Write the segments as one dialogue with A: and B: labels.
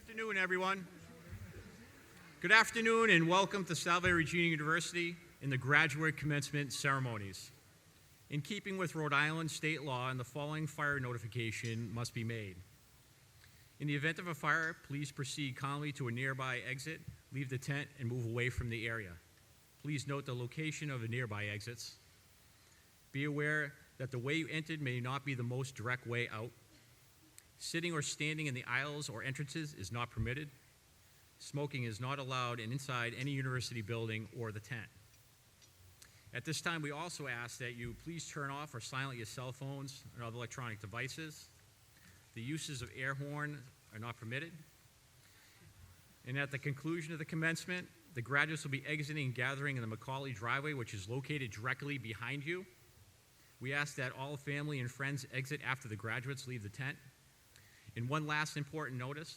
A: Afternoon, everyone. Good afternoon and welcome to Salve Regina University in the graduate commencement ceremonies. In keeping with Rhode Island state law, and the following fire notification must be made. In the event of a fire, please proceed calmly to a nearby exit, leave the tent, and move away from the area. Please note the location of the nearby exits. Be aware that the way you entered may not be the most direct way out. Sitting or standing in the aisles or entrances is not permitted. Smoking is not allowed inside any university building or the tent. At this time, we also ask that you please turn off or silent your cell phones and other electronic devices. The uses of air horn are not permitted. And at the conclusion of the commencement, the graduates will be exiting and gathering in the Macaulay driveway, which is located directly behind you. We ask that all family and friends exit after the graduates leave the tent. And one last important notice,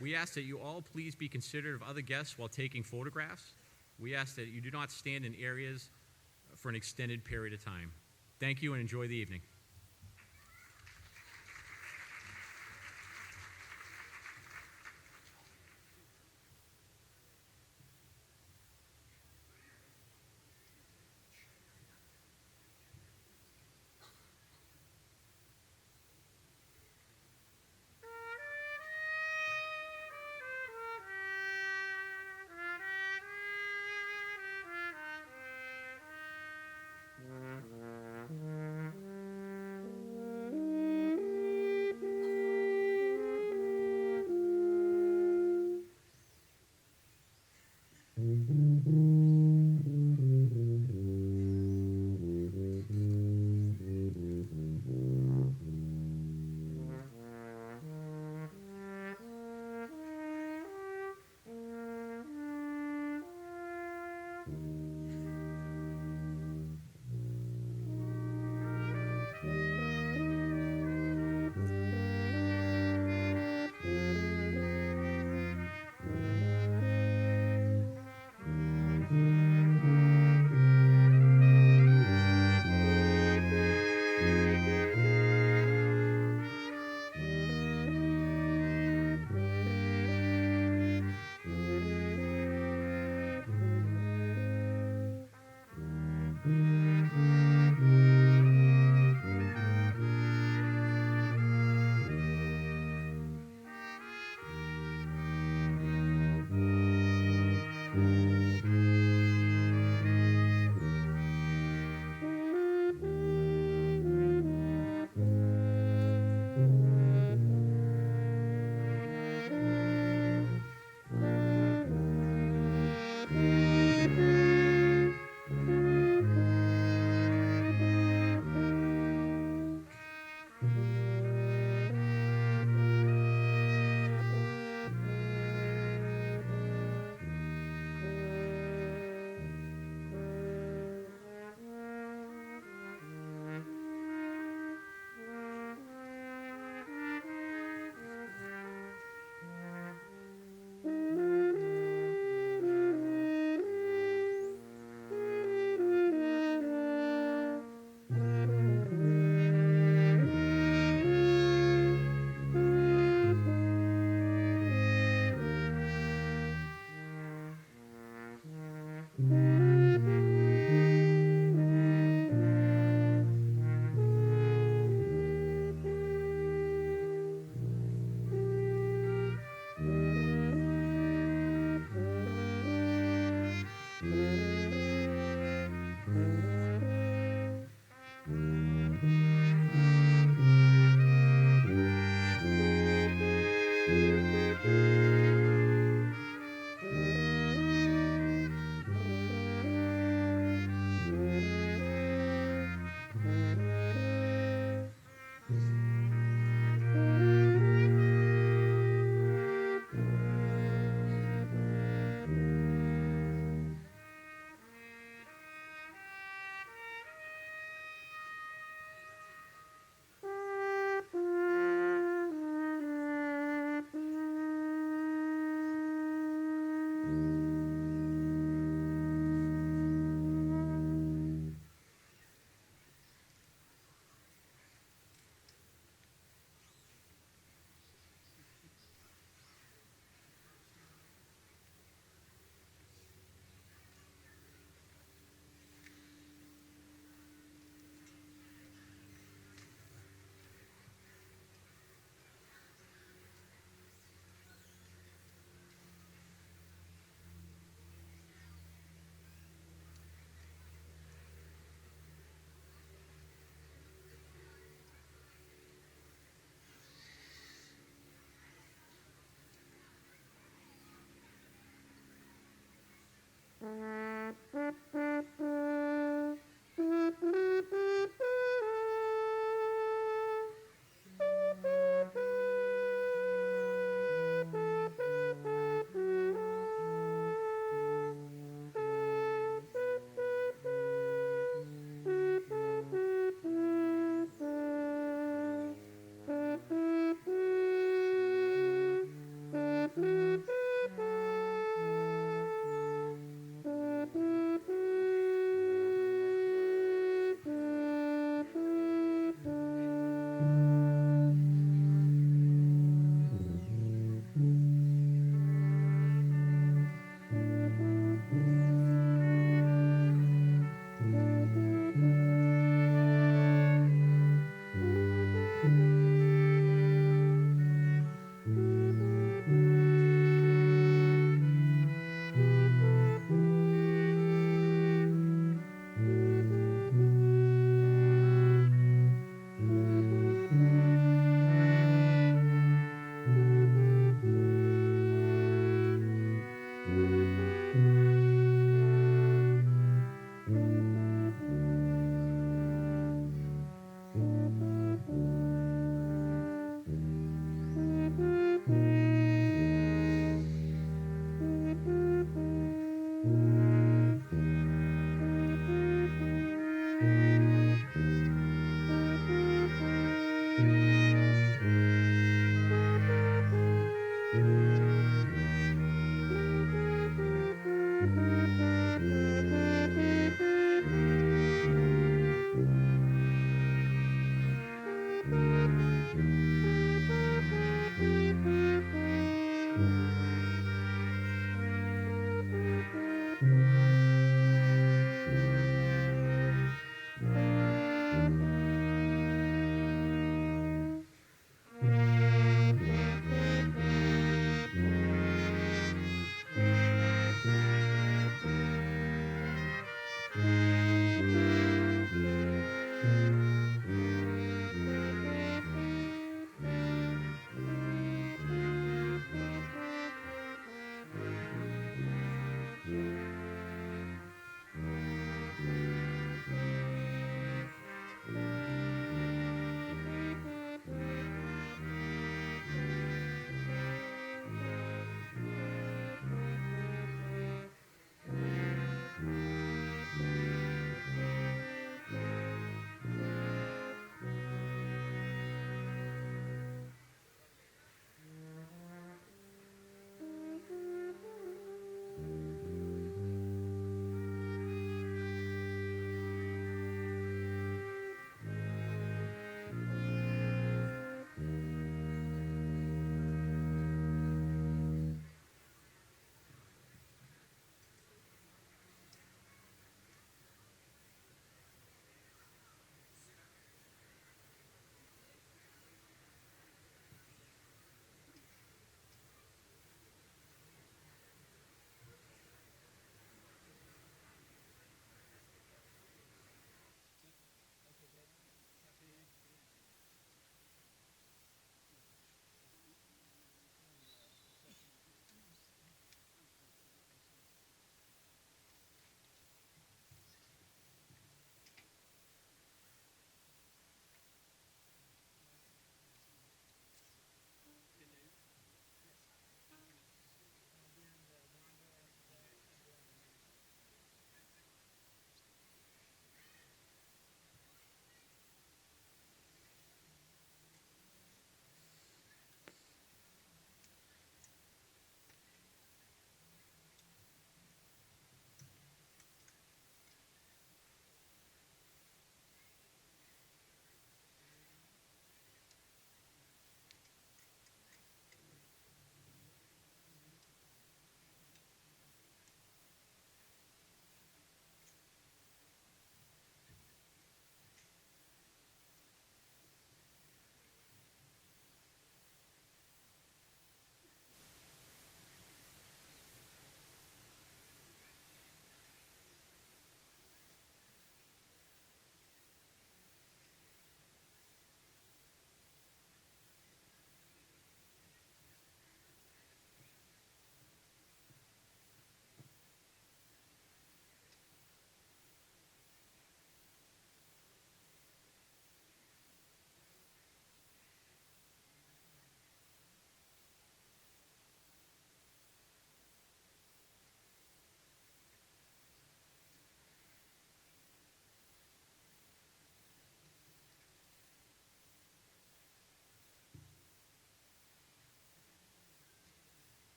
A: we ask that you all please be considerate of other guests while taking photographs. We ask that you do not stand in areas for an extended period of time. Thank you and enjoy the evening.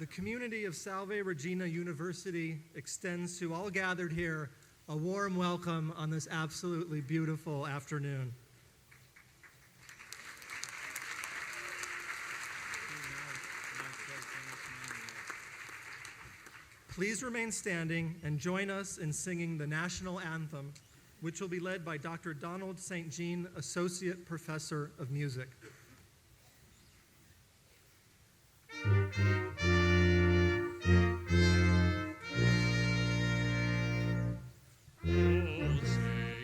B: The community of Salve Regina University extends to all gathered here a warm welcome on this absolutely beautiful afternoon. Please remain standing and join us in singing the national anthem, which will be led by Dr. Donald St. Jean, Associate Professor of Music.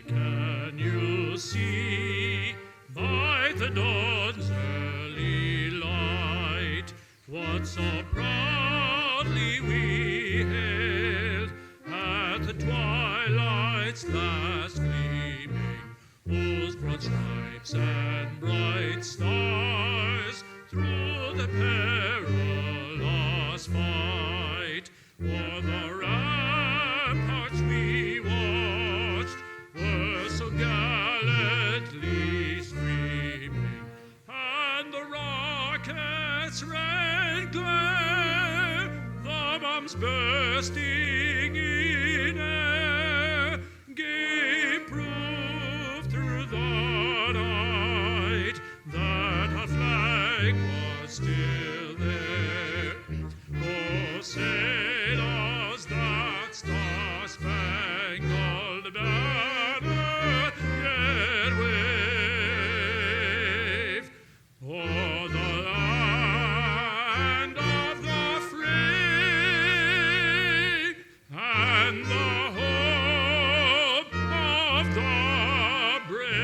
C: Can you see by the dawn's early light what so proudly we hailed at the twilight's last gleaming, whose broad stripes and bright stars through the perilous fight o'er the ramparts we watched were so gallantly streaming, and the rockets' red glare, the bombs bursting in air, gave proof through the night that our flag was still there. Oh, sailors, that star-spangled banner yet wave o'er the land of the free and the hope of the brave.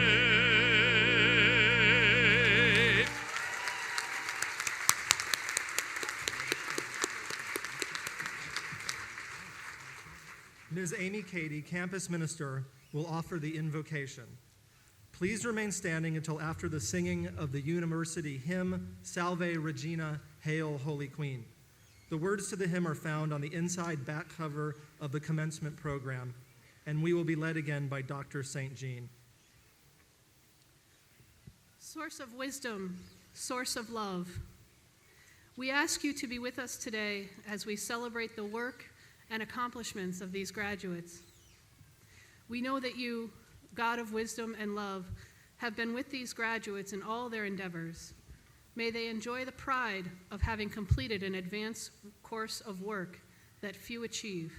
B: Ms. Amy Cady, Campus Minister, will offer the invocation. Please remain standing until after the singing of the university hymn, Salve Regina, Hail Holy Queen. The words to the hymn are found on the inside back cover of the commencement program, and we will be led again by Dr. St. Jean.
D: Source of wisdom, source of love, we ask you to be with us today as we celebrate the work and accomplishments of these graduates. We know that you, God of wisdom and love, have been with these graduates in all their endeavors. May they enjoy the pride of having completed an advanced course of work that few achieve.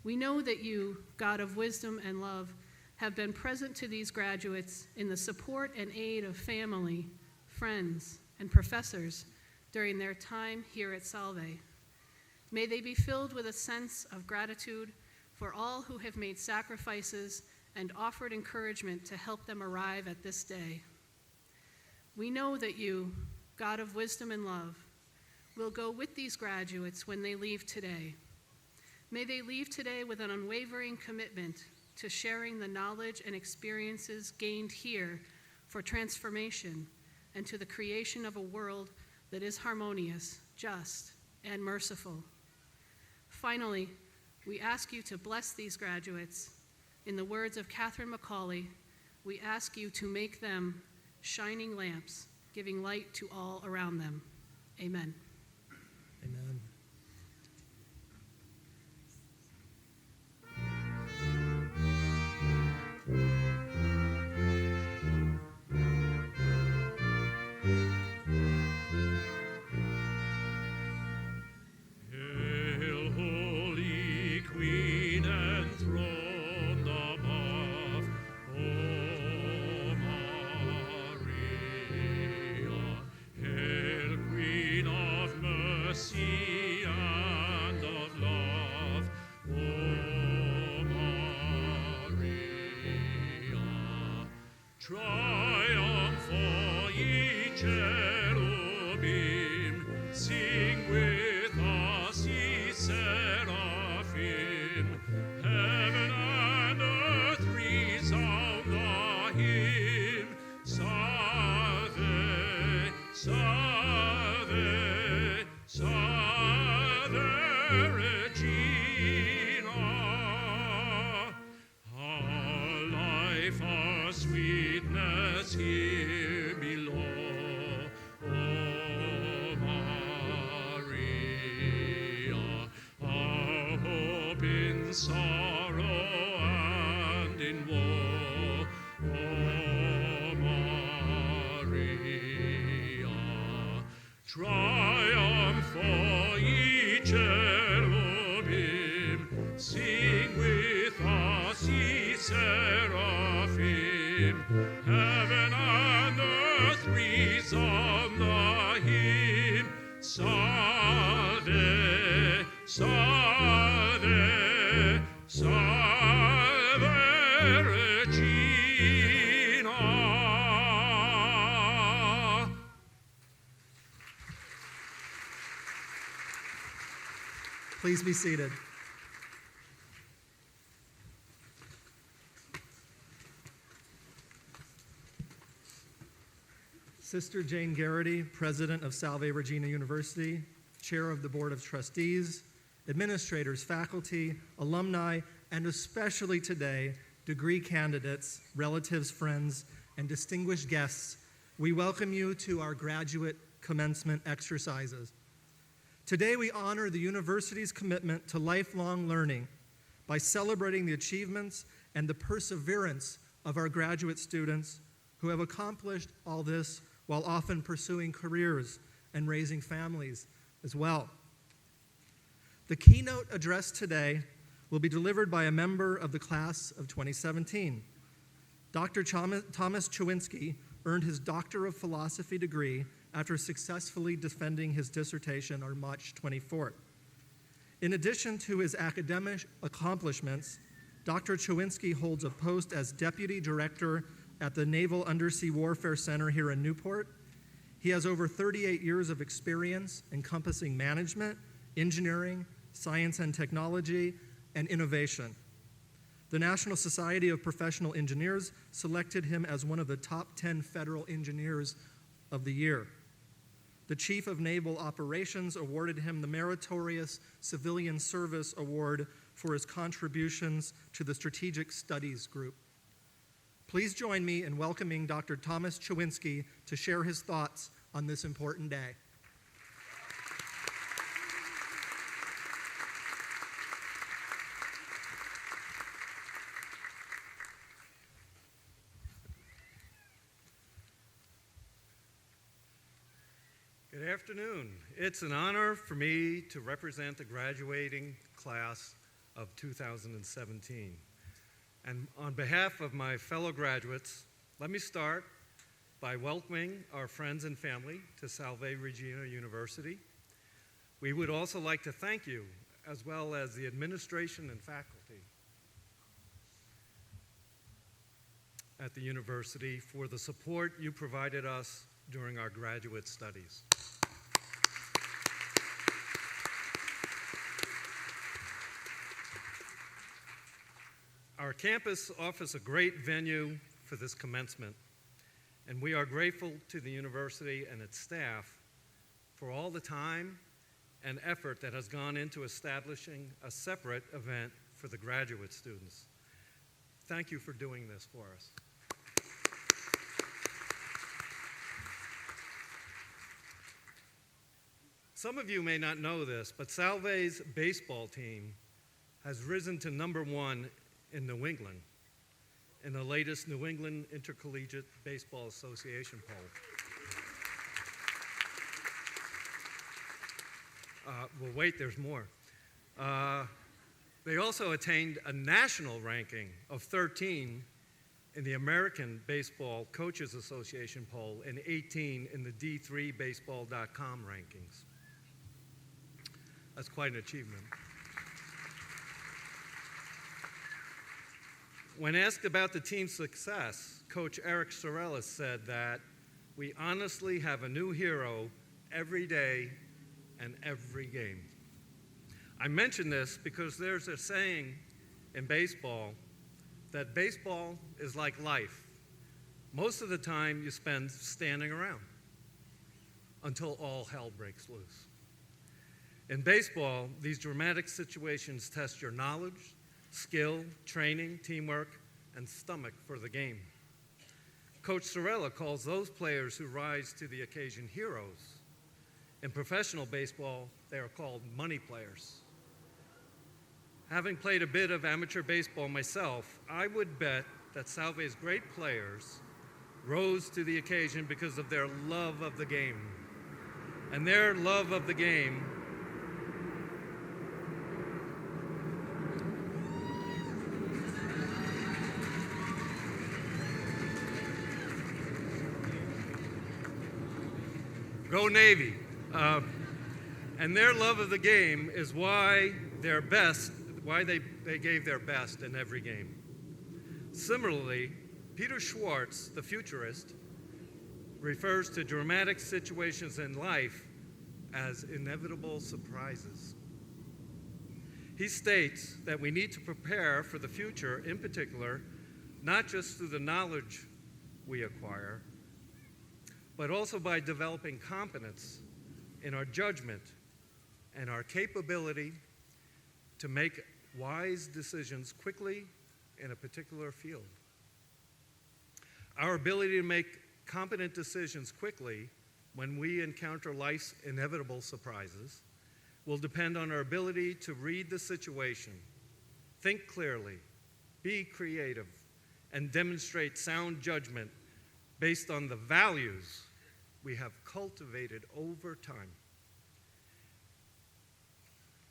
D: We know that you, God of wisdom and love, have been present to these graduates in the support and aid of family, friends, and professors during their time here at Salve. May they be filled with a sense of gratitude for all who have made sacrifices and offered encouragement to help them arrive at this day. We know that you, God of wisdom and love, will go with these graduates when they leave today. May they leave today with an unwavering commitment to sharing the knowledge and experiences gained here for transformation and to the creation of a world that is harmonious, just, and merciful. Finally, we ask you to bless these graduates. In the words of Catherine Macaulay, we ask you to make them shining lamps, giving light to all around them. Amen.
B: Amen.
C: Hail, Holy Queen, enthroned above, O Maria. Hail, Queen of mercy and of love, O Maria. Triumph for ye cherubim, sing with us, ye seraphim. Heaven and earth resound the hymn. Salve, salve, salve Regina. Our life, our sweetness here below. seraphim, heaven and earth resound the hymn. Salve, salve, salve Regina.
B: Please be seated. Sister Jane Garrity, President of Salve Regina University, Chair of the Board of Trustees, administrators, faculty, alumni, and especially today, degree candidates, relatives, friends, and distinguished guests, we welcome you to our graduate commencement exercises. Today, we honor the university's commitment to lifelong learning by celebrating the achievements and the perseverance of our graduate students who have accomplished all this while often pursuing careers and raising families as well. The keynote address today will be delivered by a member of the class of 2017. Dr. Thomas Chewinski earned his Doctor of Philosophy degree after successfully defending his dissertation on March 24th. In addition to his academic accomplishments, Dr. Chewinski holds a post as Deputy Director at the Naval Undersea Warfare Center here in Newport. He has over 38 years of experience encompassing management, engineering, science and technology, and innovation. The National Society of Professional Engineers selected him as one of the top 10 federal engineers of the year. The Chief of Naval Operations awarded him the Meritorious Civilian Service Award for his contributions to the Strategic Studies Group. Please join me in welcoming Dr. Thomas Chewinski to share his thoughts on this important day.
E: Good afternoon. It's an honor for me to represent the graduating class of 2017. And on behalf of my fellow graduates, let me start by welcoming our friends and family to Salve Regina University. We would also like to thank you, as well as the administration and faculty at the university, for the support you provided us during our graduate studies. Our campus offers a great venue for this commencement, and we are grateful to the university and its staff for all the time and effort that has gone into establishing a separate event for the graduate students. Thank you for doing this for us. Some of you may not know this, but Salve's baseball team has risen to #1 in New England in the latest New England Intercollegiate Baseball Association poll. Well, wait, there's more. They also attained a national ranking of 13 in the American Baseball Coaches Association poll and 18 in the D3Baseball.com rankings. That's quite an achievement. When asked about the team's success, Coach Eric Sorellis said that we honestly have a new hero every day and every game. I mention this because there's a saying in baseball that baseball is like life. Most of the time you spend standing around until all hell breaks loose. In baseball, these dramatic situations test your knowledge, skill, training, teamwork, and stomach for the game. Coach Sorella calls those players who rise to the occasion heroes. In professional baseball, they are called money players. Having played a bit of amateur baseball myself, I would bet that Salve's great players rose to the occasion because of their love of the game. And their love of the game Go Navy. And their love of the game is why they gave their best in every game. Similarly, Peter Schwartz, the futurist, refers to dramatic situations in life as inevitable surprises. He states that we need to prepare for the future, in particular, not just through the knowledge we acquire, but also by developing competence in our judgment and our capability to make wise decisions quickly in a particular field. Our ability to make competent decisions quickly when we encounter life's inevitable surprises will depend on our ability to read the situation, think clearly, be creative, and demonstrate sound judgment based on the values we have cultivated over time.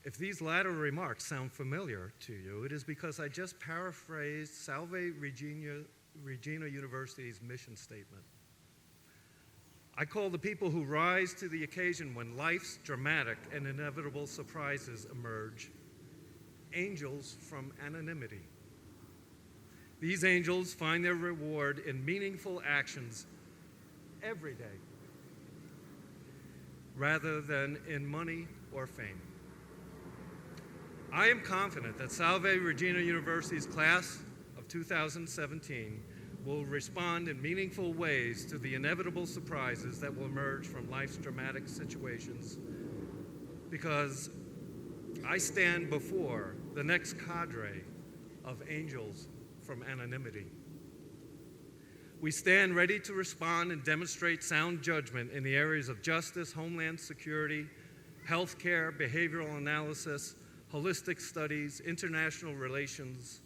E: If these latter remarks sound familiar to you, it is because I just paraphrased Salve Regina University's mission statement. I call the people who rise to the occasion when life's dramatic and inevitable surprises emerge angels from anonymity. These angels find their reward in meaningful actions every day, rather than in money or fame. I am confident that Salve Regina University's class of 2017 will respond in meaningful ways to the inevitable surprises that will emerge from life's dramatic situations, because I stand before the next cadre of angels from anonymity. We stand ready to respond and demonstrate sound judgment in the areas of justice, homeland security, healthcare, behavioral analysis, holistic studies, international relations,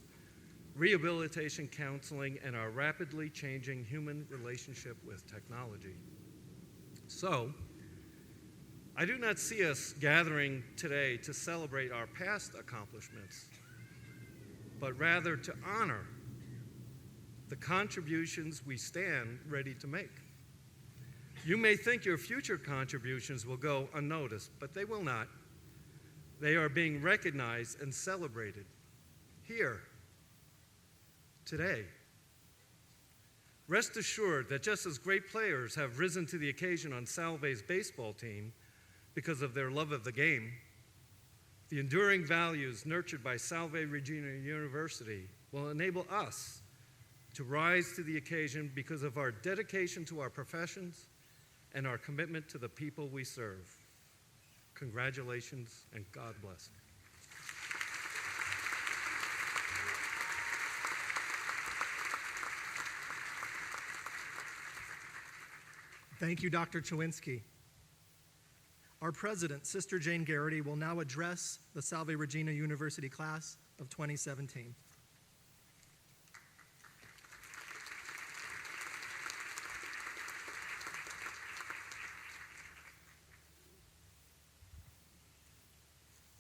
E: rehabilitation counseling, and our rapidly changing human relationship with technology. So, I do not see us gathering today to celebrate our past accomplishments, but rather to honor the contributions we stand ready to make. You may think your future contributions will go unnoticed, but they will not. They are being recognized and celebrated here, today. Rest assured that just as great players have risen to the occasion on Salve's baseball team because of their love of the game, the enduring values nurtured by Salve Regina University will enable us to rise to the occasion because of our dedication to our professions and our commitment to the people we serve. Congratulations and God bless.
B: Thank you, Dr. Chewinski. Our president, Sister Jane Garrity, will now address the Salve Regina University class of 2017.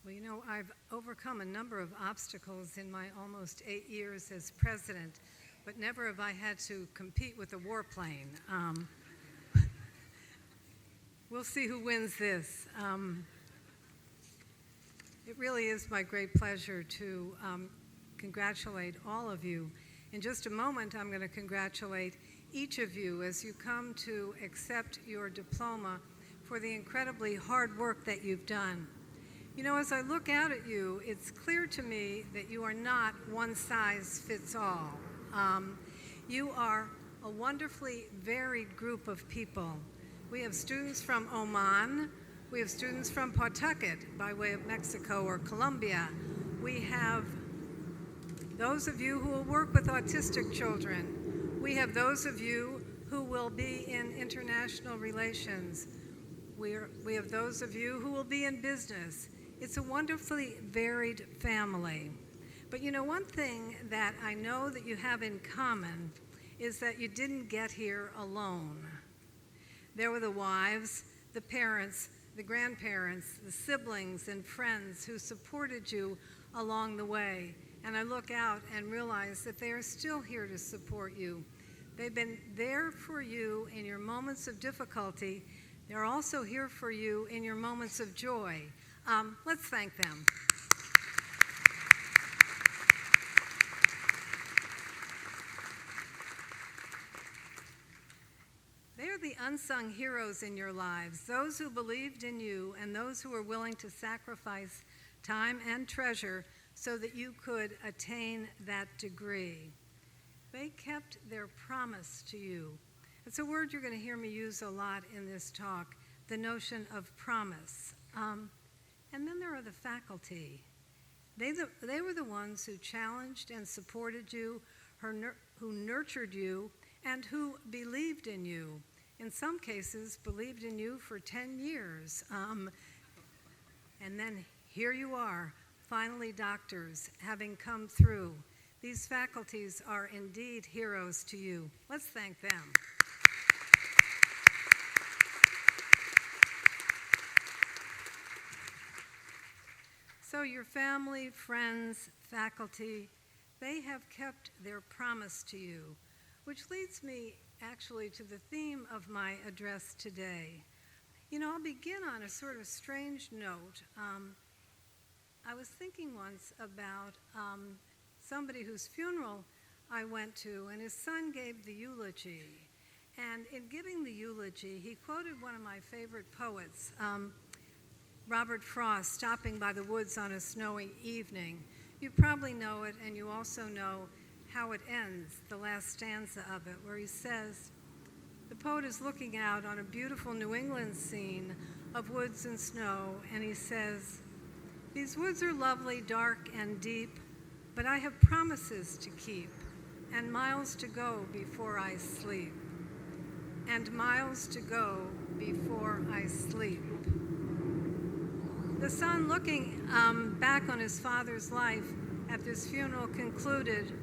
F: Well, you know, I've overcome a number of obstacles in my almost 8 years as president, but never have I had to compete with a warplane. We'll see who wins this. It really is my great pleasure to congratulate all of you. In just a moment, I'm going to congratulate each of you as you come to accept your diploma for the incredibly hard work that you've done. You know, as I look out at you, it's clear to me that you are not one size fits all. You are a wonderfully varied group of people. We have students from Oman. We have students from Pawtucket by way of Mexico or Colombia. We have those of you who will work with autistic children. We have those of you who will be in international relations. We have those of you who will be in business. It's a wonderfully varied family. But you know, one thing that I know that you have in common is that you didn't get here alone. There were the wives, the parents, the grandparents, the siblings and friends who supported you along the way. And I look out and realize that they are still here to support you. They've been there for you in your moments of difficulty They're also here for you in your moments of joy. Let's thank them. They are the unsung heroes in your lives, those who believed in you and those who were willing to sacrifice time and treasure so that you could attain that degree. They kept their promise to you. It's a word you're going to hear me use a lot in this talk, the notion of promise. And then there are the faculty. They were the ones who challenged and supported you, who nurtured you, and who believed in you. In some cases, believed in you for 10 years. And then here you are, finally doctors, having come through. These faculties are indeed heroes to you. Let's thank them. So your family, friends, faculty, they have kept their promise to you, which leads me actually to the theme of my address today. You know, I'll begin on a sort of strange note. I was thinking once about somebody whose funeral I went to, and his son gave the eulogy. And in giving the eulogy, he quoted one of my favorite poets, Robert Frost, Stopping by the Woods on a Snowy Evening. You probably know it, and you also know how it ends, the last stanza of it, where he says, the poet is looking out on a beautiful New England scene of woods and snow, and he says, these woods are lovely, dark, and deep, but I have promises to keep, and miles to go before I sleep, and miles to go before I sleep. The son, looking back on his father's life at this funeral, concluded,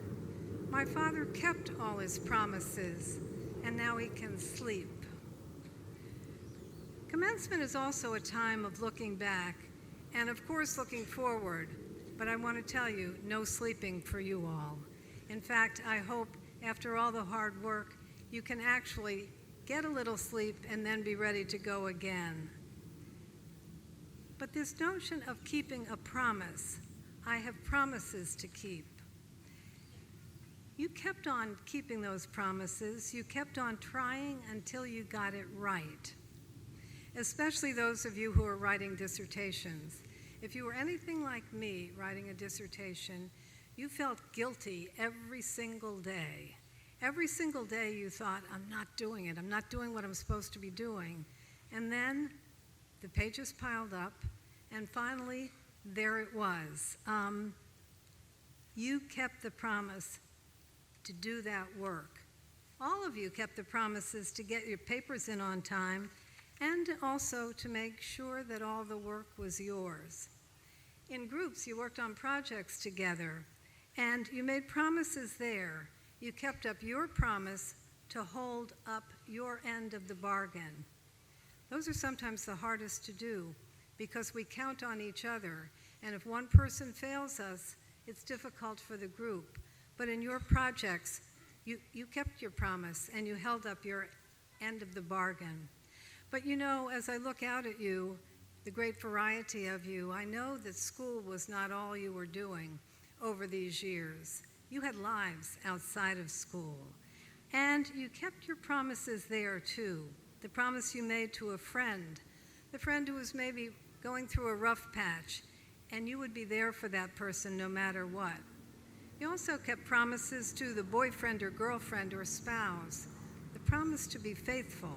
F: my father kept all his promises, and now he can sleep. Commencement is also a time of looking back, and of course looking forward, but I want to tell you, no sleeping for you all. In fact, I hope after all the hard work, you can actually get a little sleep and then be ready to go again. But this notion of keeping a promise, I have promises to keep. You kept on keeping those promises. You kept on trying until you got it right, especially those of you who are writing dissertations. If you were anything like me writing a dissertation, you felt guilty every single day. Every single day you thought, I'm not doing it. I'm not doing what I'm supposed to be doing. And then the pages piled up, and finally, there it was. You kept the promise to do that work. All of you kept the promises to get your papers in on time and also to make sure that all the work was yours. In groups, you worked on projects together, and you made promises there. You kept up your promise to hold up your end of the bargain. Those are sometimes the hardest to do because we count on each other, and if one person fails us, it's difficult for the group. But in your projects, you kept your promise and you held up your end of the bargain. But you know, as I look out at you, the great variety of you, I know that school was not all you were doing over these years. You had lives outside of school. And you kept your promises there too. The promise you made to a friend, the friend who was maybe going through a rough patch, and you would be there for that person no matter what. You also kept promises to the boyfriend or girlfriend or spouse, the promise to be faithful.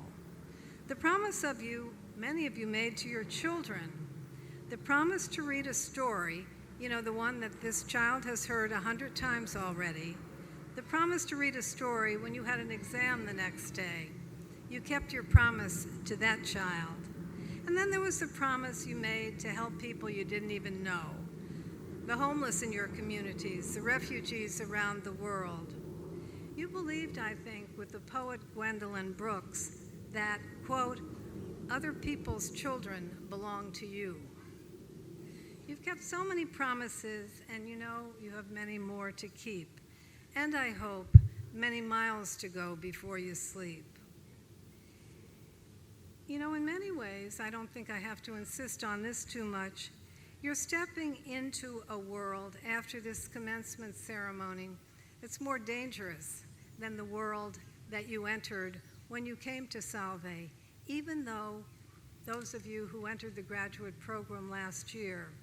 F: The promise of you, many of you made to your children, the promise to read a story, you know, the one that this child has heard 100 times already, the promise to read a story when you had an exam the next day. You kept your promise to that child. And then there was the promise you made to help people you didn't even know, the homeless in your communities, the refugees around the world. You believed, I think, with the poet Gwendolyn Brooks, that, quote, other people's children belong to you. You've kept so many promises, and you know you have many more to keep. And I hope many miles to go before you sleep. You know, in many ways, I don't think I have to insist on this too much. You're stepping into a world after this commencement ceremony that's more dangerous than the world that you entered when you came to Salve, even though those of you who entered the graduate program last year.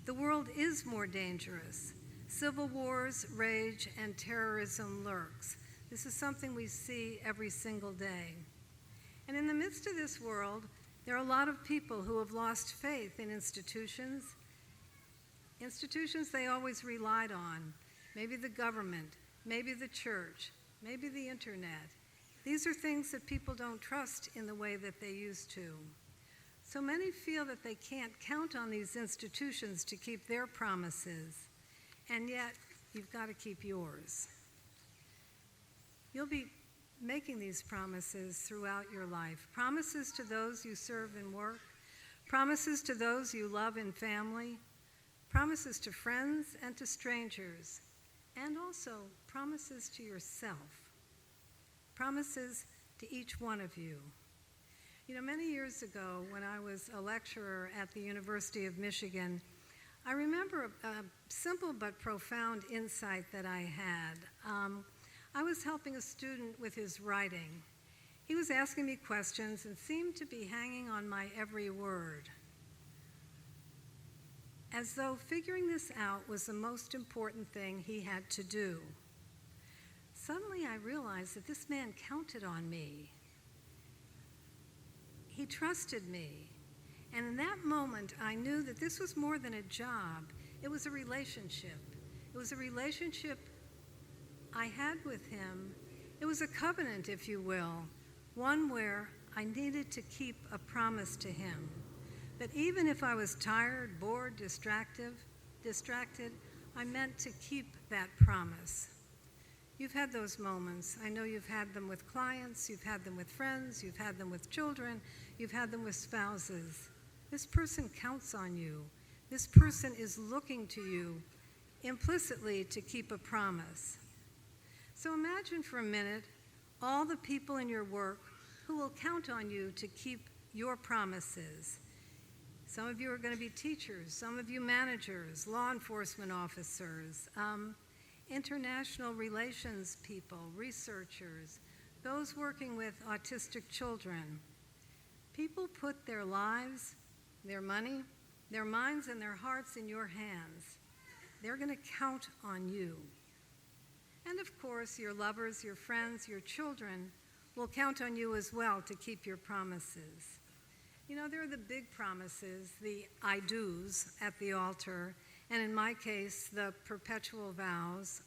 F: The world is more dangerous. Civil wars rage and terrorism lurks. This is something we see every single day. And in the midst of this world, there are a lot of people who have lost faith in institutions they always relied on, maybe the government, maybe the church, maybe the internet. These are things that people don't trust in the way that they used to. So many feel that they can't count on these institutions to keep their promises, and yet you've got to keep yours. You'll be making these promises throughout your life. Promises to those you serve in work, promises to those you love in family, promises to friends and to strangers, and also promises to yourself, promises to each one of you. You know, many years ago, when I was a lecturer at the University of Michigan, I remember a simple but profound insight that I had. I was helping a student with his writing. He was asking me questions and seemed to be hanging on my every word, as though figuring this out was the most important thing he had to do. Suddenly I realized that this man counted on me. He trusted me. And in that moment, I knew that this was more than a job. It was a relationship. It was a relationship I had with him. It was a covenant, if you will, one where I needed to keep a promise to him, that even if I was tired, bored, distracted, I meant to keep that promise. You've had those moments. I know you've had them with clients, you've had them with friends, you've had them with children, you've had them with spouses. This person counts on you. This person is looking to you implicitly to keep a promise. So imagine for a minute all the people in your work who will count on you to keep your promises. Some of you are going to be teachers, some of you managers, law enforcement officers, international relations people, researchers, those working with autistic children. People put their lives, their money, their minds, and their hearts in your hands. They're going to count on you. And of course, your lovers, your friends, your children will count on you as well to keep your promises. You know, there are the big promises, the I do's at the altar, and in my case, the perpetual vows.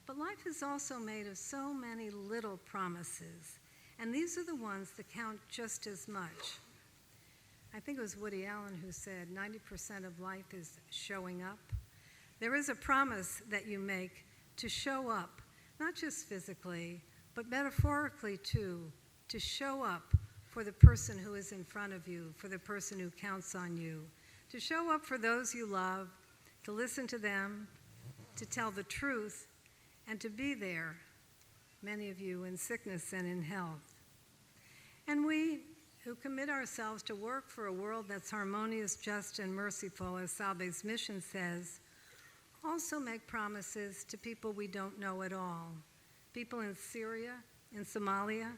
F: But life is also made of so many little promises, and these are the ones that count just as much. I think it was Woody Allen who said 90% of life is showing up. There is a promise that you make to show up, not just physically, but metaphorically too, to show up for the person who is in front of you, for the person who counts on you, to show up for those you love, to listen to them, to tell the truth, and to be there, many of you in sickness and in health. And we who commit ourselves to work for a world that's harmonious, just, and merciful, as Salve's mission says, also make promises to people we don't know at all. People in Syria, in Somalia,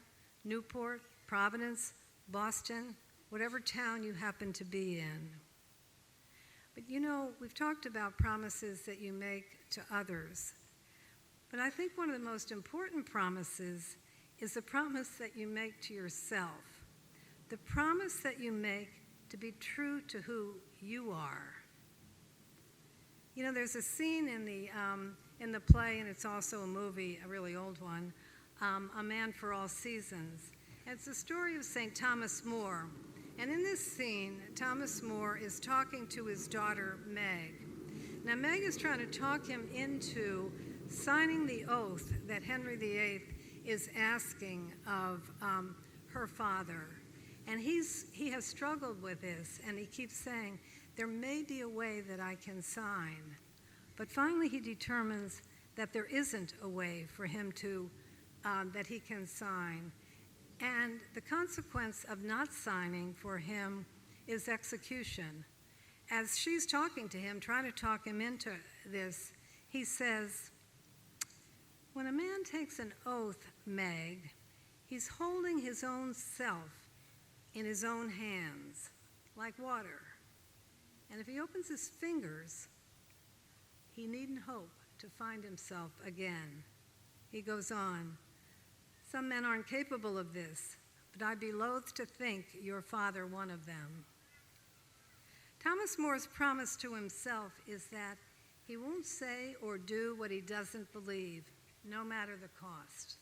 F: Newport, Providence, Boston, whatever town you happen to be in. But you know, we've talked about promises that you make to others. But I think one of the most important promises is the promise that you make to yourself. The promise that you make to be true to who you are. You know, there's a scene in the play, and it's also a movie, a really old one, A Man for All Seasons. And it's the story of St. Thomas More. And in this scene, Thomas More is talking to his daughter, Meg. Now, Meg is trying to talk him into signing the oath that Henry VIII is asking of her father. And he has struggled with this, and he keeps saying, there may be a way that I can sign. But finally he determines that there isn't a way for him to, that he can sign. And the consequence of not signing for him is execution. As she's talking to him, trying to talk him into this, he says, "When a man takes an oath, Meg, he's holding his own self in his own hands, like water. And if he opens his fingers, he needn't hope to find himself again." He goes on, "Some men aren't capable of this, but I'd be loath to think your father one of them." Thomas More's promise to himself is that he won't say or do what he doesn't believe, no matter the cost.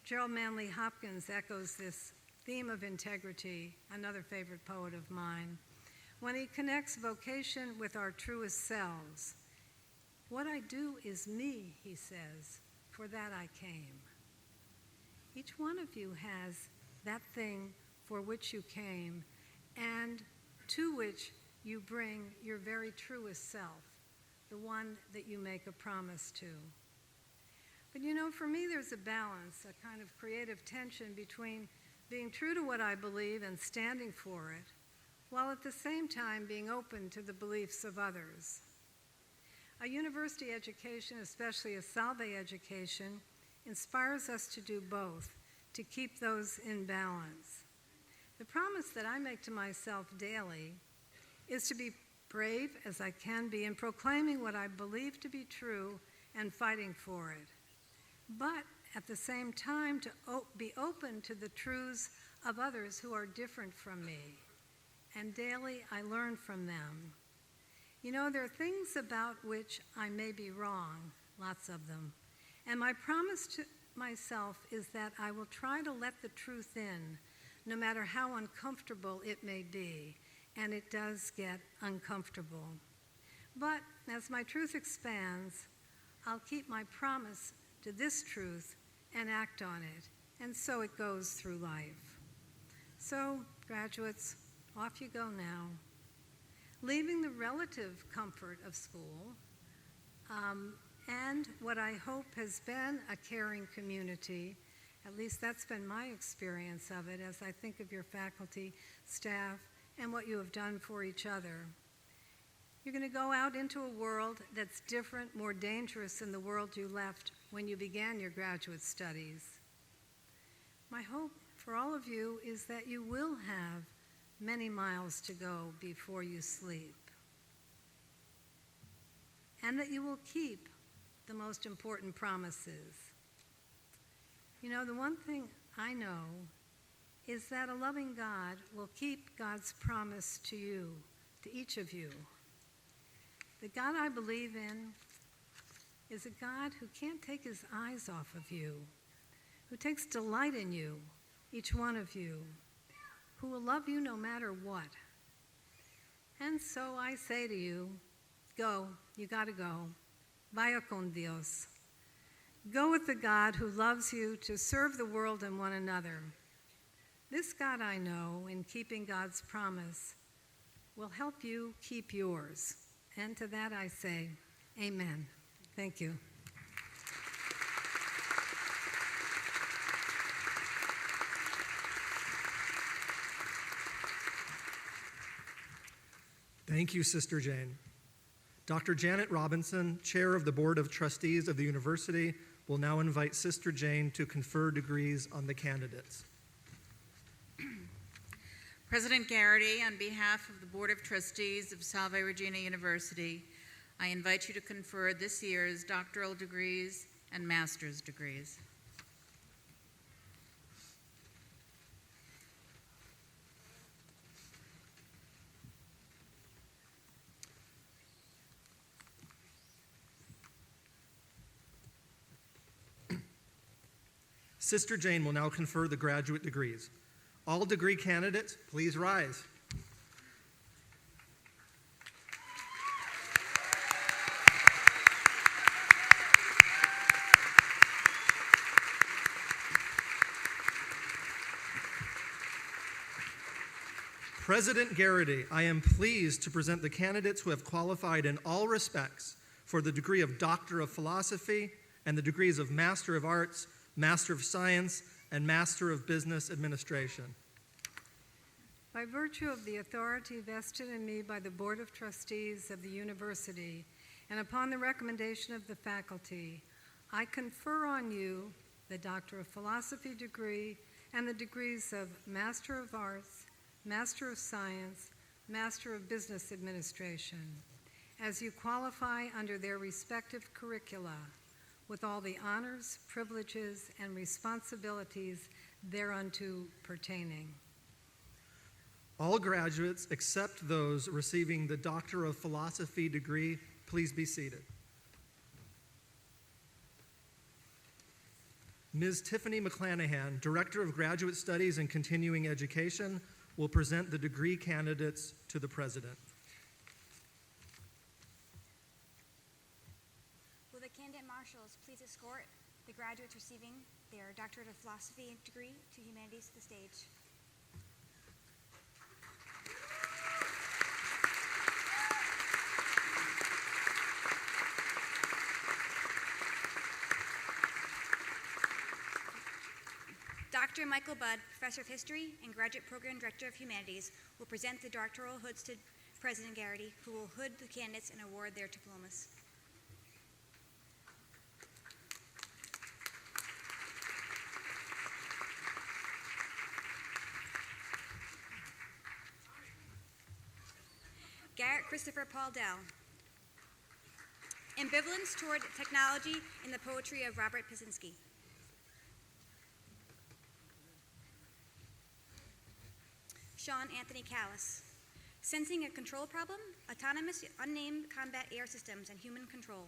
F: Gerald Manley Hopkins echoes this theme of integrity, another favorite poet of mine, when he connects vocation with our truest selves. "What I do is me," he says, "for that I came." Each one of you has that thing for which you came and to which you bring your very truest self, the one that you make a promise to. But you know, for me, there's a balance, a kind of creative tension between being true to what I believe and standing for it, while at the same time being open to the beliefs of others. A university education, especially a Salve education, inspires us to do both, to keep those in balance. The promise that I make to myself daily is to be brave as I can be in proclaiming what I believe to be true and fighting for it, but at the same time to be open to the truths of others who are different from me, and daily I learn from them. You know, there are things about which I may be wrong, lots of them, and my promise to myself is that I will try to let the truth in, no matter how uncomfortable it may be, and it does get uncomfortable. But as my truth expands, I'll keep my promise to this truth and act on it, and so it goes through life. So, graduates, off you go now, leaving the relative comfort of school and what I hope has been a caring community. At least that's been my experience of it as I think of your faculty, staff, and what you have done for each other. You're going to go out into a world that's different, more dangerous than the world you left when you began your graduate studies. My hope for all of you is that you will have many miles to go before you sleep, and that you will keep the most important promises. You know, the one thing I know is that a loving God will keep God's promise to you, to each of you. The God I believe in is a God who can't take his eyes off of you, who takes delight in you, each one of you, who will love you no matter what. And so I say to you, go, you gotta go. Vaya con Dios. Go with the God who loves you to serve the world and one another. This God I know, in keeping God's promise, will help you keep yours. And to that I say, amen. Thank you.
B: Thank you, Sister Jane. Dr. Janet Robinson, Chair of the Board of Trustees of the University, will now invite Sister Jane to confer degrees on the candidates.
G: President Garrity, on behalf of the Board of Trustees of Salve Regina University, I invite you to confer this year's doctoral degrees and master's degrees.
B: Sister Jane will now confer the graduate degrees. All degree candidates, please rise. President Garrity, I am pleased to present the candidates who have qualified in all respects for the degree of Doctor of Philosophy and the degrees of Master of Arts, Master of Science, and Master of Business Administration.
F: By virtue of the authority vested in me by the Board of Trustees of the university, and upon the recommendation of the faculty, I confer on you the Doctor of Philosophy degree and the degrees of Master of Arts, Master of Science, Master of Business Administration, as you qualify under their respective curricula, with all the honors, privileges, and responsibilities thereunto pertaining.
B: All graduates, except those receiving the Doctor of Philosophy degree, please be seated. Ms. Tiffany McClanahan, Director of Graduate Studies and Continuing Education, will present the degree candidates to the President.
H: Will the candidate marshals please escort the graduates receiving their Doctorate of Philosophy degree to Humanities to the stage? Dr. Michael Budd, Professor of History and Graduate Program Director of Humanities, will present the doctoral hoods to President Garrity, who will hood the candidates and award their diplomas. Garrett Christopher Paul Dell. Ambivalence toward technology in the poetry of Robert Pisinski. Sean Anthony Callis. Sensing a control problem, autonomous unnamed combat air systems, and human control.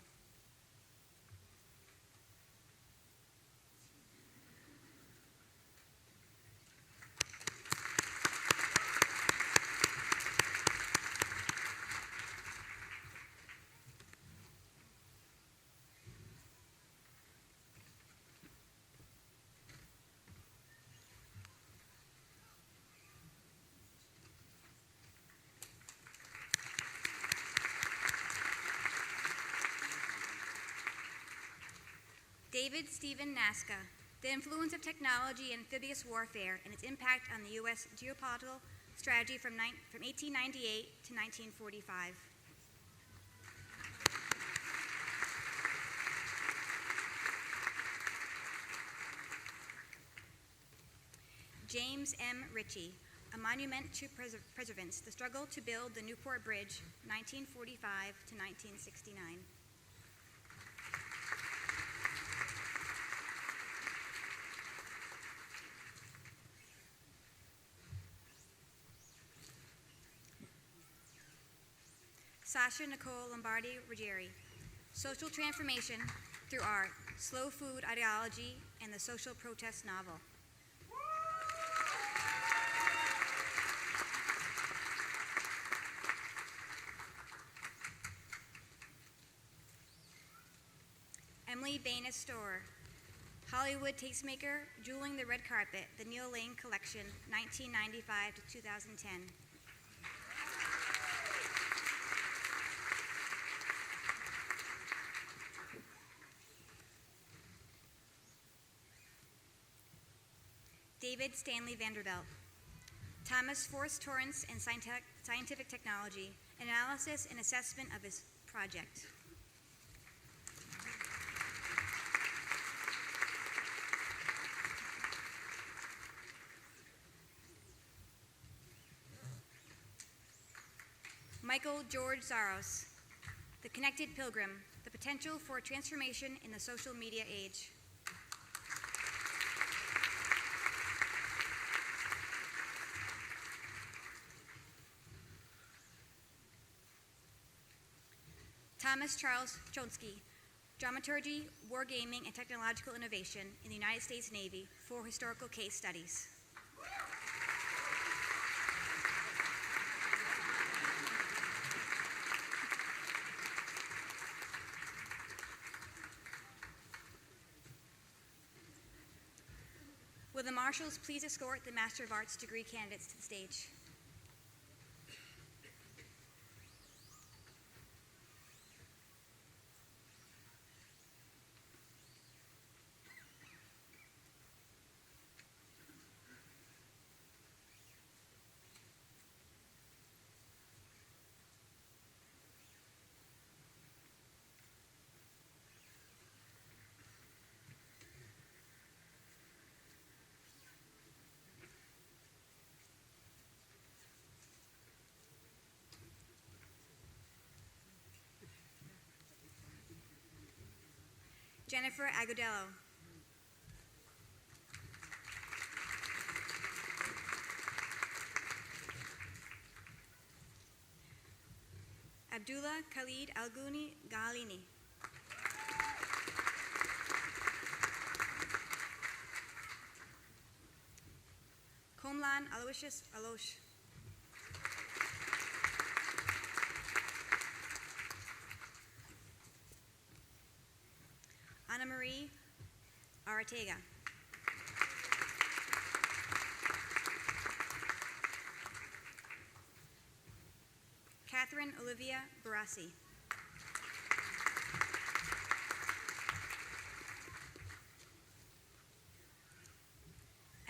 H: David Stephen Nasca, the influence of technology and amphibious warfare and its impact on the U.S. geopolitical strategy from 1898 to 1945. James M. Ritchie, A Monument to Preservance, the struggle to build the Newport Bridge, 1945 to 1969. Sasha Nicole Lombardi Ruggieri, Social Transformation Through Art, Slow Food Ideology, and the Social Protest Novel. Emily Baines Storer, Hollywood Tastemaker, Jeweling the Red Carpet, the Neil Lane Collection, 1995 to 2010. David Stanley Vanderbilt, Thomas Forrest Torrance and Scientific Technology, Analysis and Assessment of his Project. Michael George Zaros, The Connected Pilgrim, The Potential for Transformation in the Social Media Age. Thomas Charles Chonsky, Dramaturgy, Wargaming, and Technological Innovation in the United States Navy for Historical Case Studies. Will the marshals please escort the Master of Arts degree candidates to the stage? Jennifer Agudelo. Abdullah Khalid Alguni Galini. Komlan Aloysius Alosh. Ana Marie Artega. Catherine Olivia Barassi.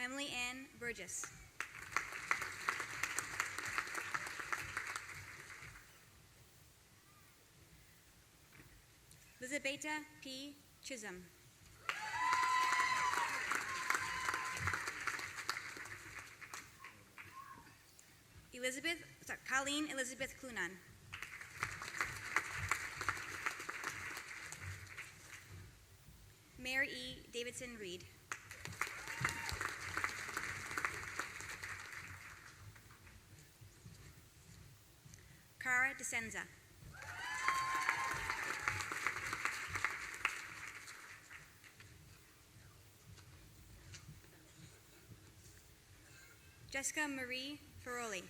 H: Emily Ann Burgess. Elizabetta P. Chisholm. Colleen Elizabeth Clunan. Mary E. Davidson Reed. Cara DeSenza. Jessica Marie Ferroli.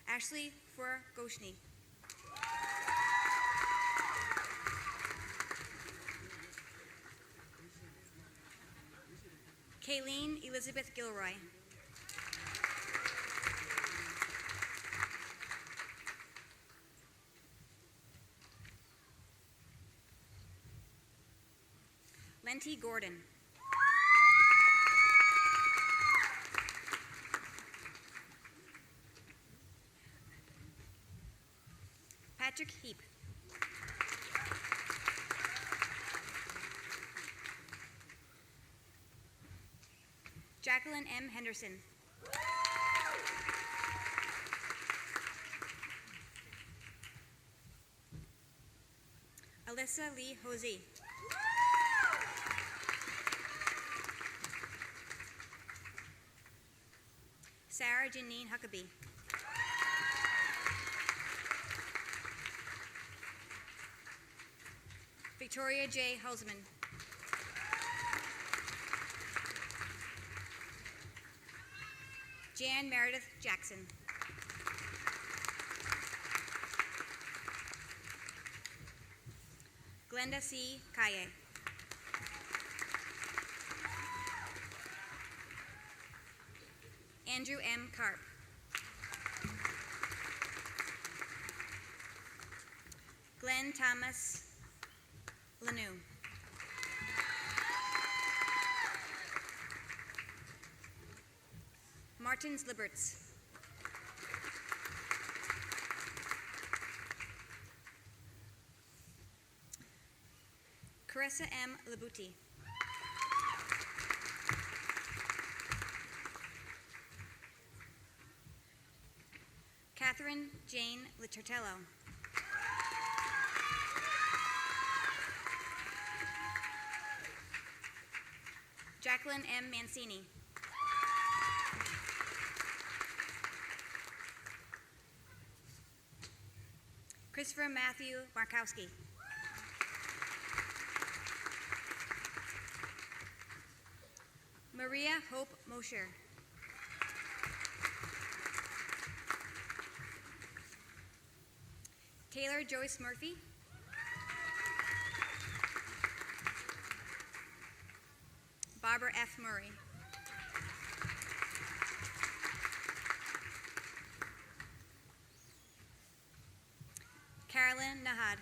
H: Ashley for Goshni. Kayleen Elizabeth Gilroy. Lenti Gordon. Patrick Heap. Jacqueline M. Henderson. Alyssa Lee Hosey. Sarah Janine Huckabee. Victoria J. Hulsman. Jan Meredith Jackson. Glenda C. Kaye. Andrew M. Karp. Glenn Thomas Lanu. Martins Liberts. Carissa M. Labuti. Catherine Jane Litortello. Jacqueline M. Mancini. Christopher Matthew Markowski. Maria Hope Mosher. Taylor Joyce Murphy. Barbara F. Murray. Carolyn Nahad.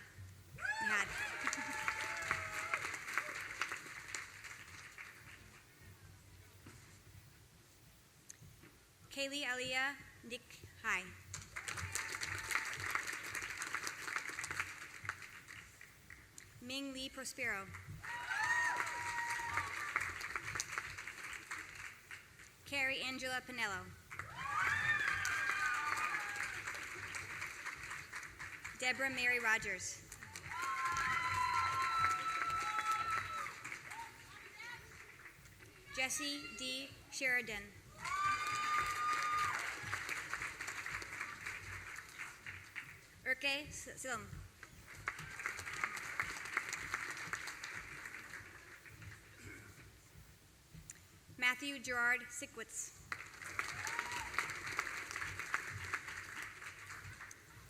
H: Kaylee Aliyah Nick Hai. Ming Lee Prospero. Carrie Angela Pinello. Deborah Mary Rogers. Jesse D. Sheridan. Urke Silm. Matthew Gerard Sickwitz.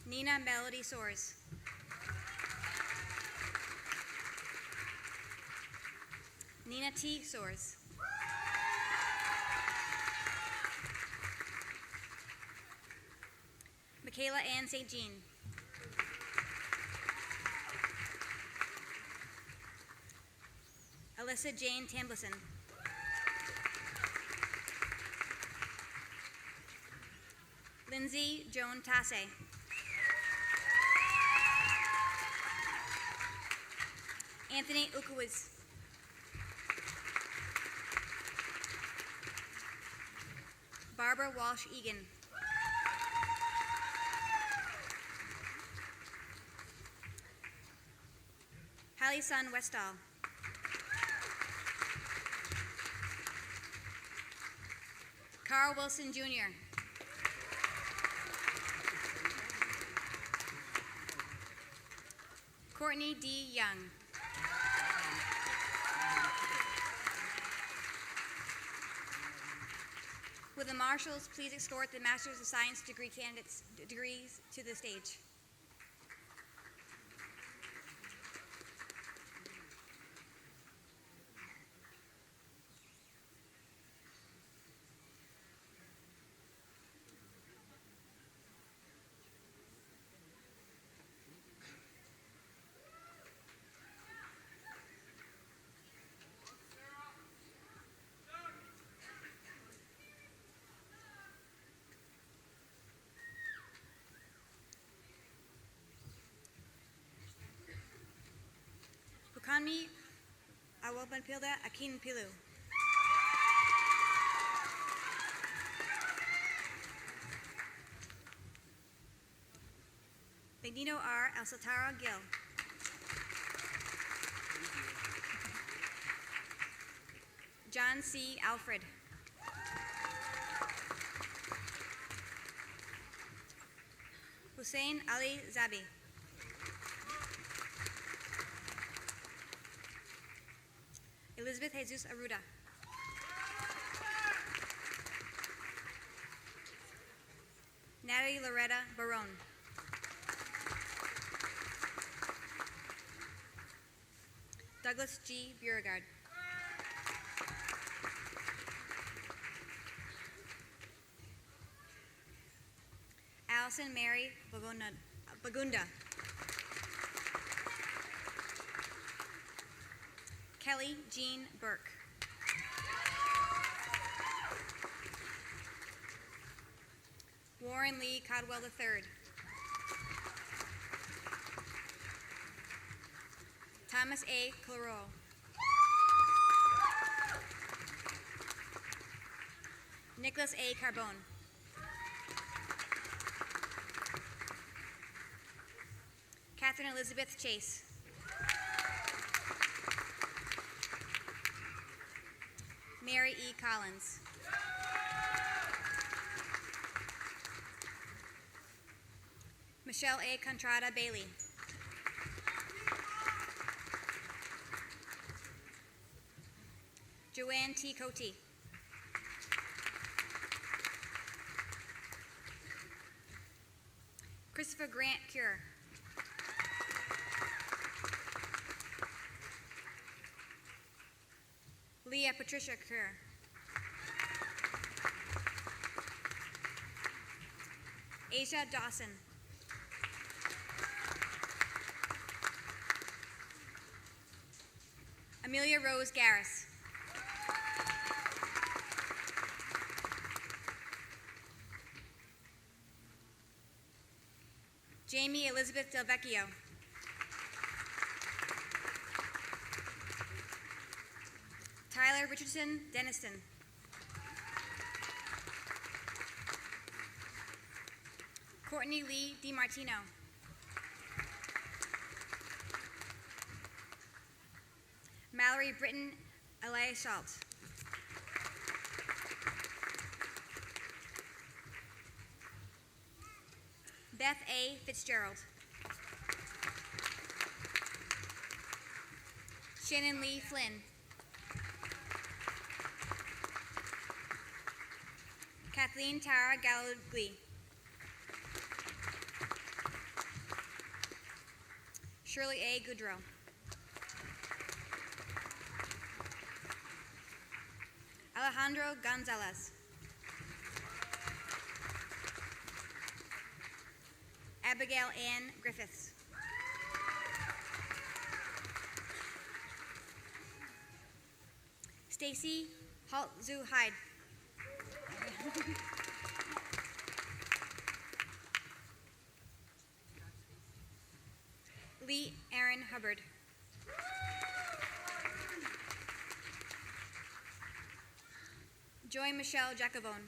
H: Nina Melody Soares. Nina T. Soares. Michaela Ann St. Jean. Alyssa Jane Tambleson. Lindsay Joan Tasse. Anthony Ukowitz. Barbara Walsh Egan. Hallie Sun Westall. Carl Wilson Jr. Courtney D. Young. Will the marshals please escort the Masters of Science degree candidates degrees to the stage? Bukanmi Awabanpilda Akin Pilu. Benito R. Alsatara Gil. John C. Alfred. Hussein Ali Zabi. Elizabeth Jesus Aruda. Natalie Loretta Barone. Douglas G. Beauregard. Allison Mary Bagunda. Kelly Jean Burke. Warren Lee Codwell III. Thomas A. Claro. Nicholas A. Carbone. Catherine Elizabeth Chase. Mary E. Collins. Michelle A. Contrada Bailey. Joanne T. Cote. Christopher Grant Cure. Leah Patricia Kerr. Asia Dawson. Amelia Rose Garris. Jamie Elizabeth Del Vecchio. Tyler Richardson Denniston. Courtney Lee DiMartino. Mallory Britton Elia Schultz. Beth A. Fitzgerald. Shannon Lee Flynn. Kathleen Tara Gallagly. Shirley A. Goodrow. Alejandro Gonzalez. Abigail Ann Griffiths. Stacy Haltzu Hyde. Lee Aaron Hubbard. Joy Michelle Jacobone.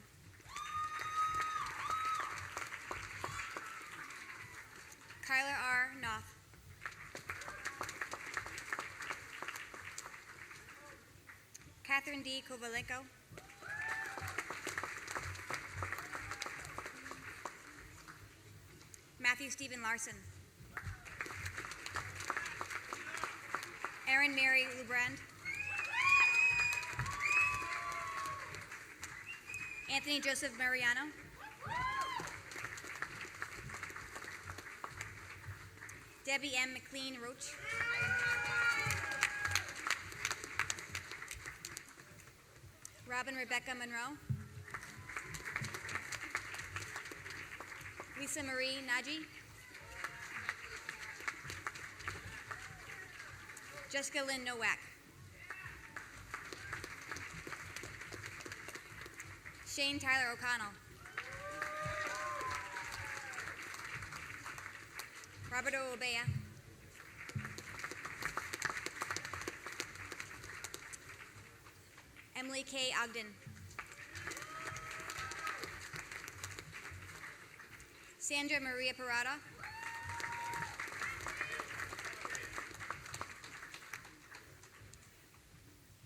H: Kyler R. Knopf. Catherine D. Kovalenko. Matthew Stephen Larson. Erin Mary Lubrand. Anthony Joseph Mariano. Debbie M. McLean Roach. Robin Rebecca Monroe. Lisa Marie Naji. Jessica Lynn Nowak. Shane Tyler O'Connell. Roberto Obea. Emily K. Ogden. Sandra Maria Parada.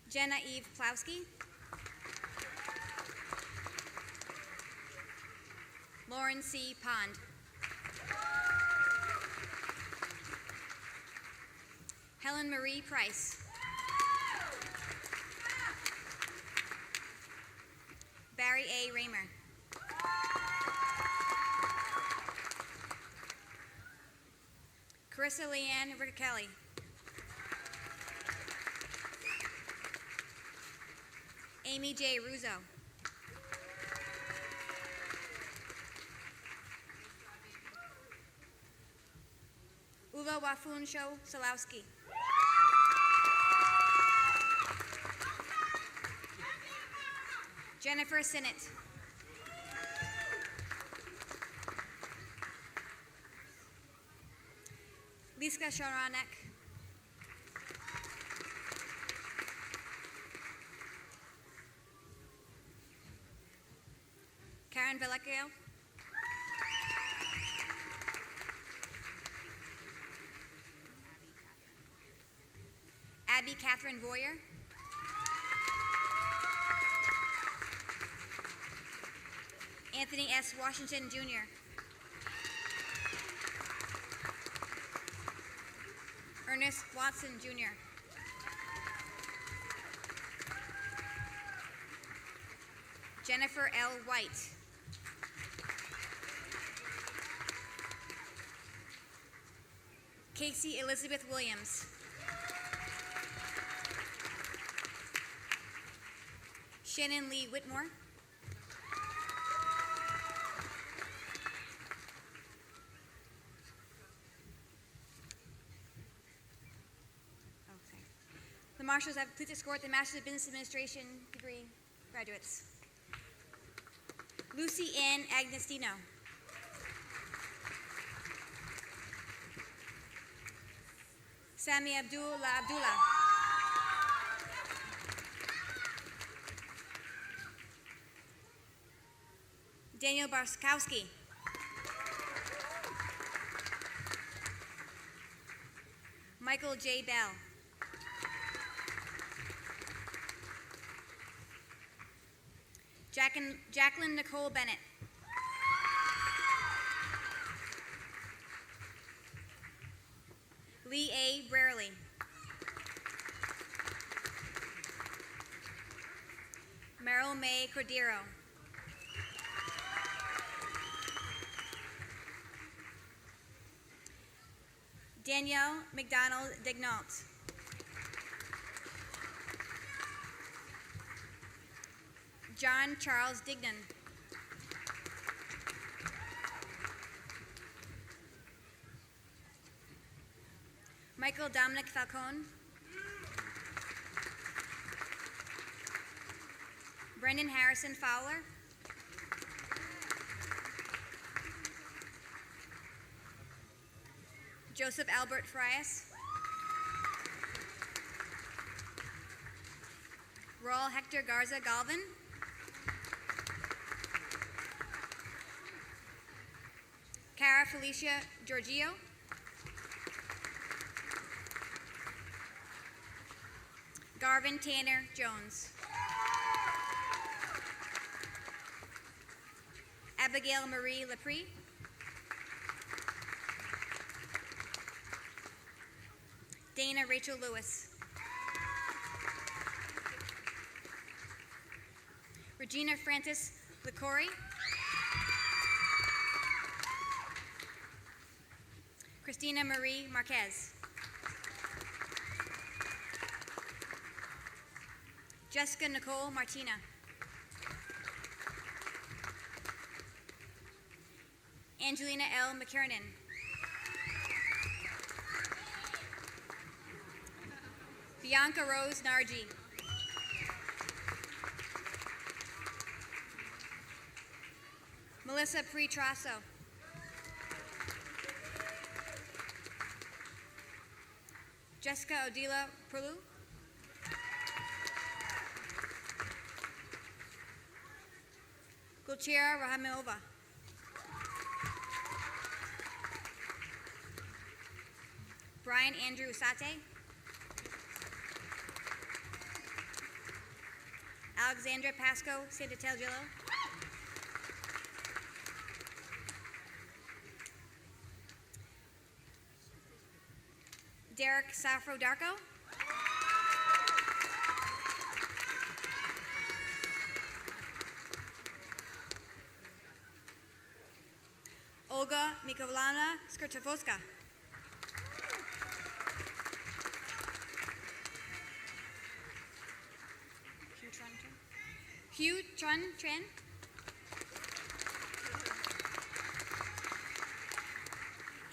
H: Jenna Eve Plowski. Lauren C. Pond. Helen Marie Price. Barry A. Raymer. Carissa Leanne Riccatelli. Amy J. Russo. Ula Wafunsho Solowski. Jennifer Sinnott. Liska Sharanek. Karen Velecchio. Abby Catherine Voyer. Anthony S. Washington, Jr. Ernest Watson, Jr. Jennifer L. White. Casey Elizabeth Williams. Shannon Lee Whitmore. Okay. The marshals have please escort the Master's of Business Administration degree graduates. Lucy Ann Agostino. Sami Abdullah. Daniel Barskowski. Michael J. Bell. Jacqueline Nicole Bennett. Lee A. Brarley. Meryl May Cordero. Danielle McDonald Dignault. John Charles Dignan. Michael Dominic Falcone. Brendan Harrison Fowler. Joseph Albert Frias. Raul Hector Garza Galvin. Cara Felicia Giorgio. Garvin Tanner Jones. Abigail Marie Lepre. Dana Rachel Lewis. Regina Francis Licori. Christina Marie Marquez. Jessica Nicole Martina. Angelina L. McKiernan. Bianca Rose Nargi. Melissa Pretrasso. Jessica Odila Perlu. Gulchira Rahamilova. Brian Andrew Usate. Alexandra Pasco Santatelgillo. Derek Safro Darko. Olga Mikolana Skrtovoska. Hugh Tran Tran.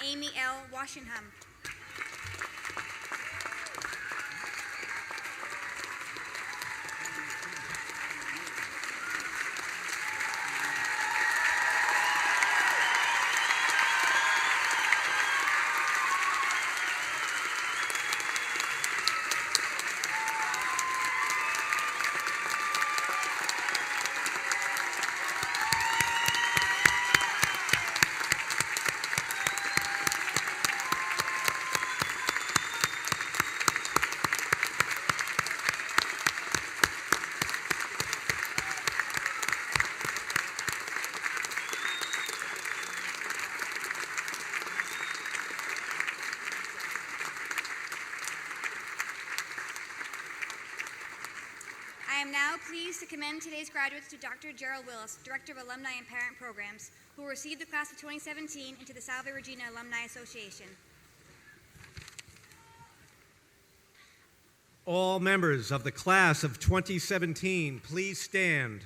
H: Amy L. Washingham. I am now pleased to commend today's graduates to Dr. Gerald Willis, Director of Alumni and Parent Programs, who will receive the class of 2017 into the Salve Regina Alumni Association.
E: All members of the class of 2017, please stand.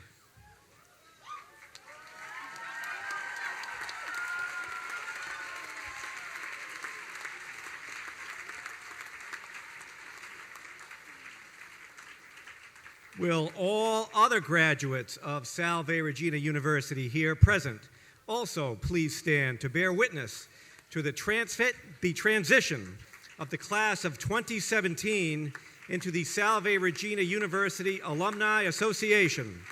E: Will all other graduates of Salve Regina University here present also please stand to bear witness to the transition of the class of 2017 into the Salve Regina University Alumni Association.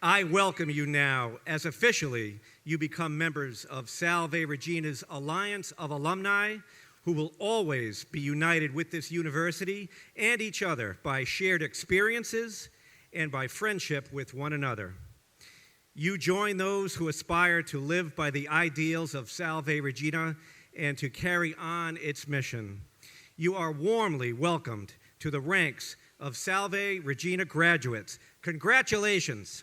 I: I welcome you now as officially you become members of Salve Regina's Alliance of Alumni, who will always be united with this university and each other by shared experiences and by friendship with one another. You join those who aspire to live by the ideals of Salve Regina and to carry on its mission. You are warmly welcomed to the ranks of Salve Regina graduates. Congratulations.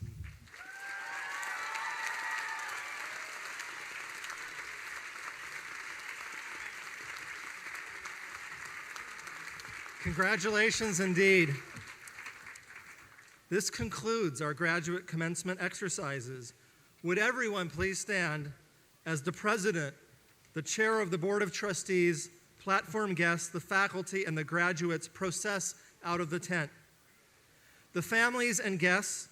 B: Congratulations indeed. This concludes our graduate commencement exercises. Would everyone please stand as the president, the chair of the Board of Trustees, platform guests, the faculty, and the graduates process out of the tent. The families and guests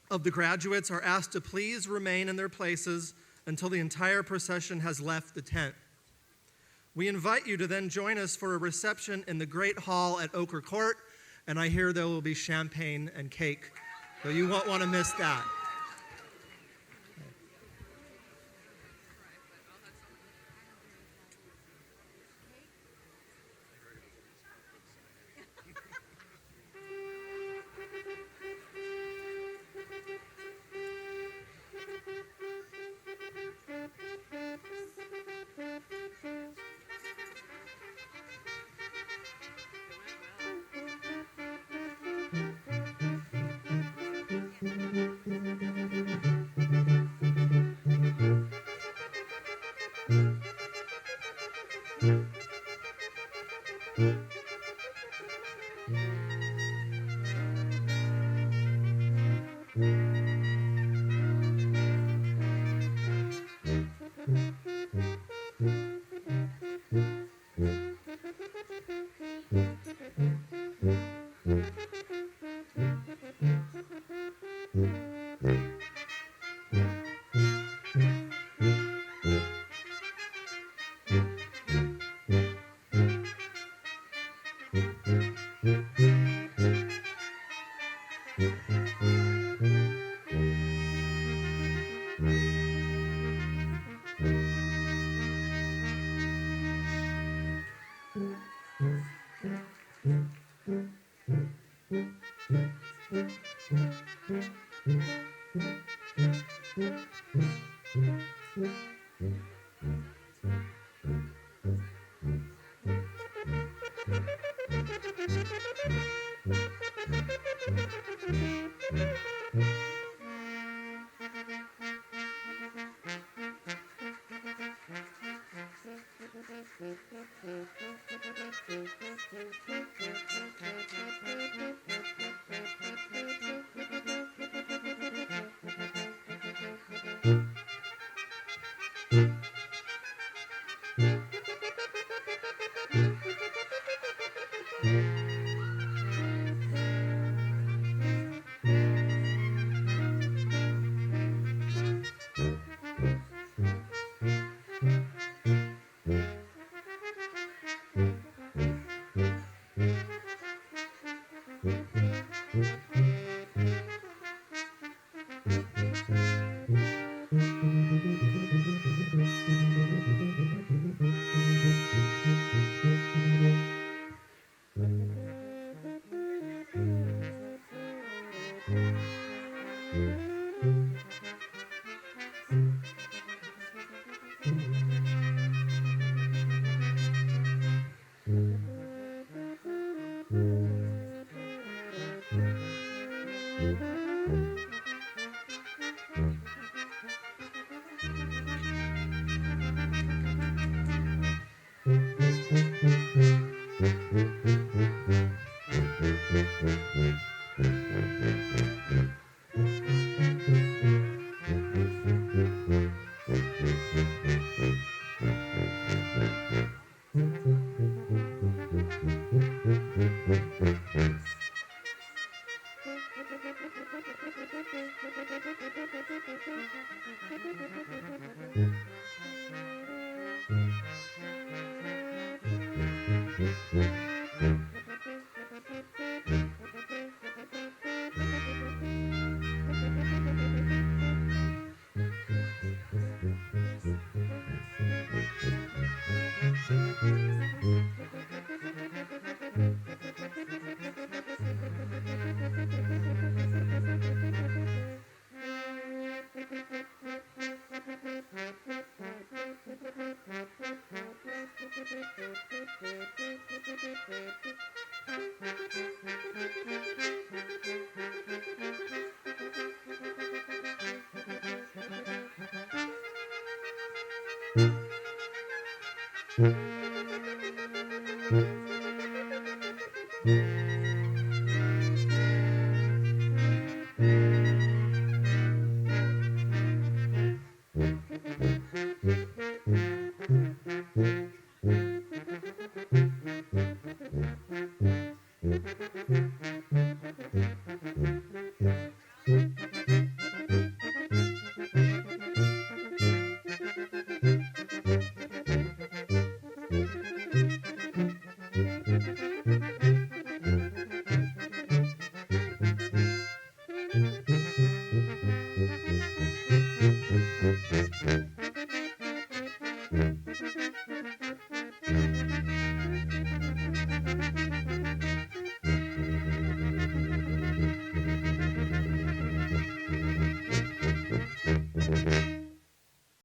B: of the graduates are asked to please remain in their places until the entire procession has left the tent. We invite you to then join us for a reception in the Great Hall at Ochre Court, and I hear there will be champagne and cake, so you won't want to miss that.